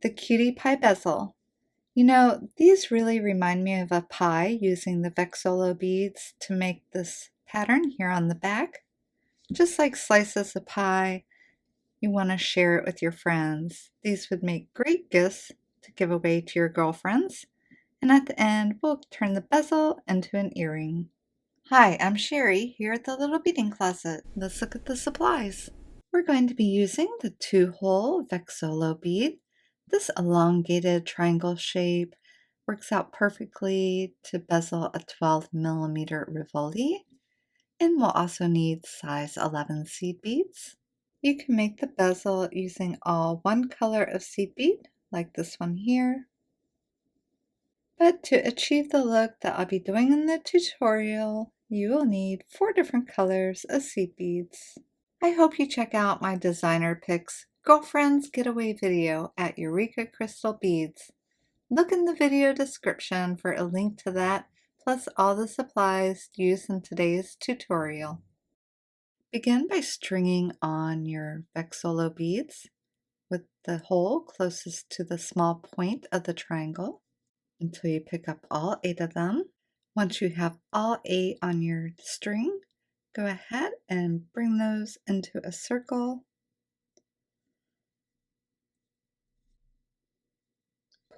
the Cutie pie bezel. You know, these really remind me of a pie using the vexolo beads to make this pattern here on the back. Just like slices of pie, you want to share it with your friends. These would make great gifts to give away to your girlfriends. And at the end, we'll turn the bezel into an earring. Hi, I'm Sherry here at the Little Beading Closet. Let's look at the supplies. We're going to be using the 2-hole vexolo bead. This elongated triangle shape works out perfectly to bezel a 12mm Rivoli, and we'll also need size 11 seed beads. You can make the bezel using all one color of seed bead, like this one here. But to achieve the look that I'll be doing in the tutorial, you will need 4 different colors of seed beads. I hope you check out my designer picks girlfriend's getaway video at Eureka Crystal Beads. Look in the video description for a link to that, plus all the supplies used in today's tutorial. Begin by stringing on your vexolo beads with the hole closest to the small point of the triangle until you pick up all 8 of them. Once you have all 8 on your string, go ahead and bring those into a circle.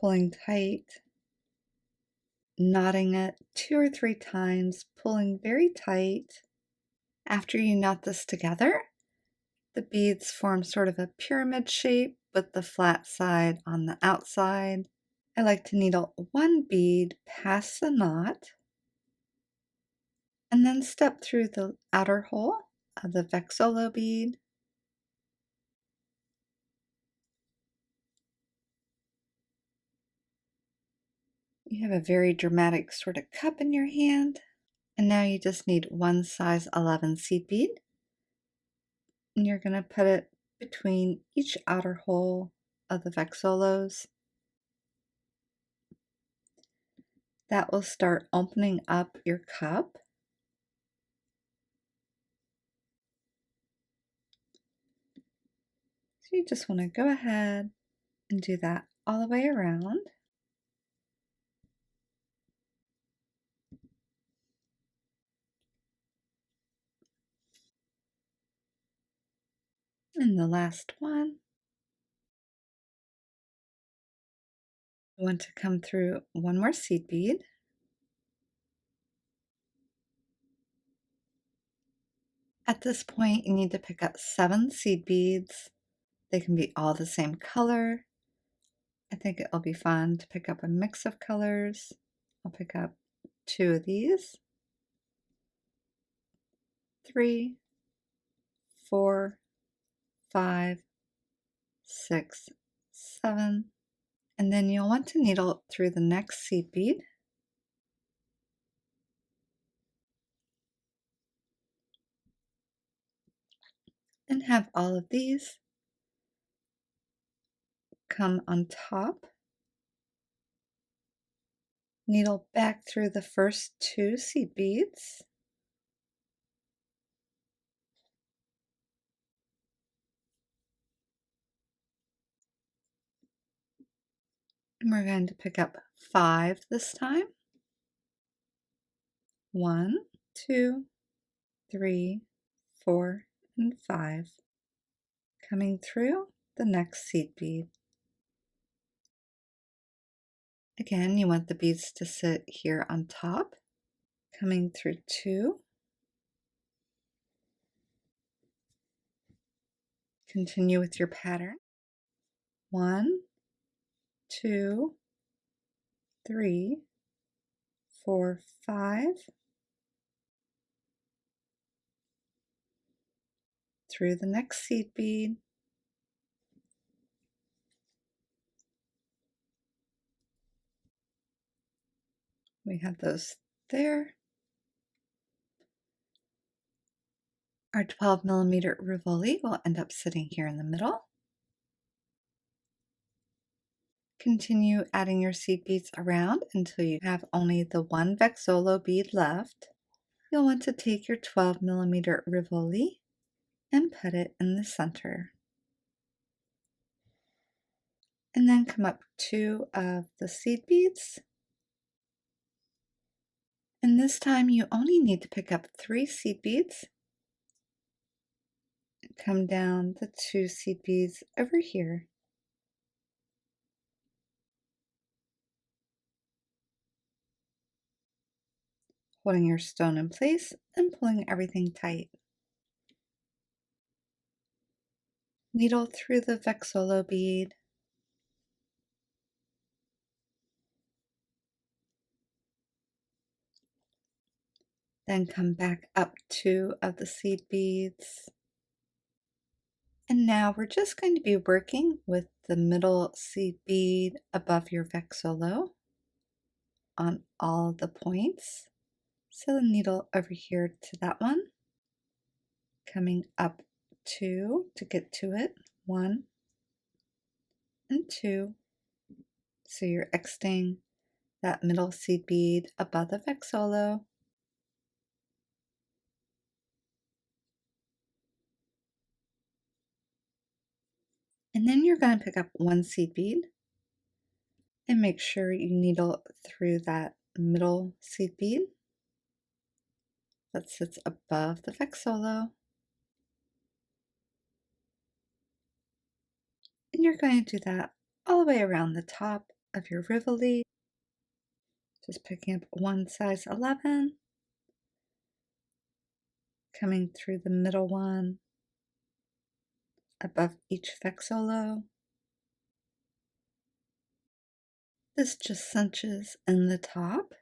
Pulling tight, knotting it 2 or 3 times, pulling very tight. After you knot this together, the beads form sort of a pyramid shape with the flat side on the outside. I like to needle 1 bead past the knot and then step through the outer hole of the vexolo bead. You have a very dramatic sort of cup in your hand. And now you just need 1 size 11 seed bead. And you're going to put it between each outer hole of the vexolos. That will start opening up your cup. So you just want to go ahead and do that all the way around. And the last one, you want to come through 1 more seed bead. At this point, you need to pick up 7 seed beads. They can be all the same color. I think it'll be fun to pick up a mix of colors. I'll pick up 2 of these, 3, 4, 5, 6, 7, and then you'll want to needle through the next seed bead. And have all of these come on top. Needle back through the first 2 seed beads. And we're going to pick up 5 this time. 1, 2, 3, 4, and 5. Coming through the next seed bead. Again, you want the beads to sit here on top. Coming through 2. Continue with your pattern. 1, 2, 3, 4, 5. Through the next seed bead. We have those there. Our 12mm Rivoli will end up sitting here in the middle. Continue adding your seed beads around until you have only the 1 vexolo bead left. You'll want to take your 12mm Rivoli and put it in the center. And then come up 2 of the seed beads. And this time you only need to pick up 3 seed beads. Come down the 2 seed beads over here. Holding your stone in place and pulling everything tight. Needle through the vexolo bead. Then come back up 2 of the seed beads. And now we're just going to be working with the middle seed bead above your vexolo on all the points. So the needle over here to that one, coming up 2 to get to it, 1 and 2. So you're exiting that middle seed bead above the vexolo. And then you're going to pick up 1 seed bead and make sure you needle through that middle seed bead that sits above the vexolo. And you're going to do that all the way around the top of your Rivoli, just picking up 1 size 11, coming through the middle one, above each vexolo. This just cinches in the top.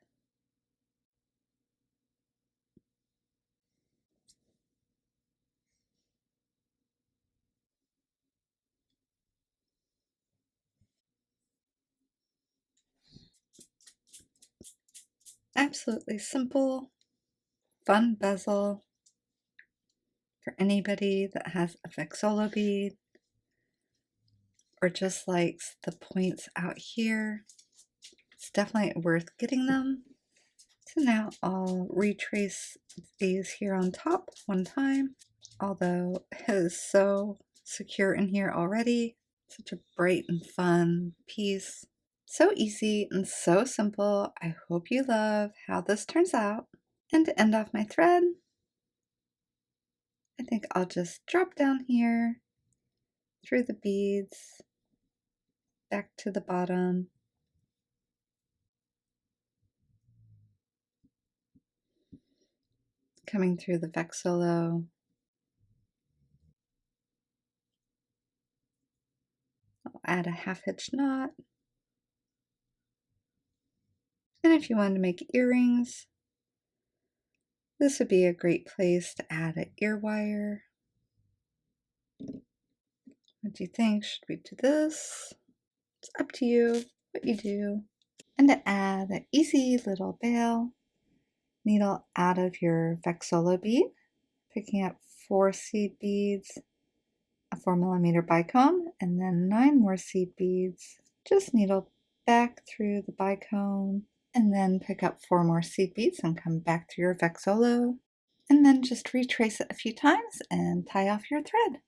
Absolutely simple, fun bezel for anybody that has a vexolo bead or just likes the points out here. It's definitely worth getting them. So now I'll retrace these here on top 1 time, although it is so secure in here already. Such a bright and fun piece. So easy and so simple. I hope you love how this turns out. And to end off my thread, I think I'll just drop down here through the beads, back to the bottom. Coming through the vexolo. I'll add a 1/2 hitch knot. And if you wanted to make earrings, this would be a great place to add an ear wire. What do you think? Should we do this? It's up to you what you do. And to add an easy little bail, needle out of your vexolo bead, picking up 4 seed beads, a 4mm bicomb, and then 9 more seed beads. Just needle back through the bicomb, and then pick up 4 more seed beads and come back through your vexolo, and then just retrace it a few times and tie off your thread.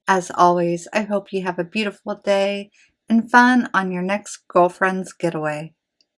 As always, I hope you have a beautiful day and fun on your next girlfriend's getaway.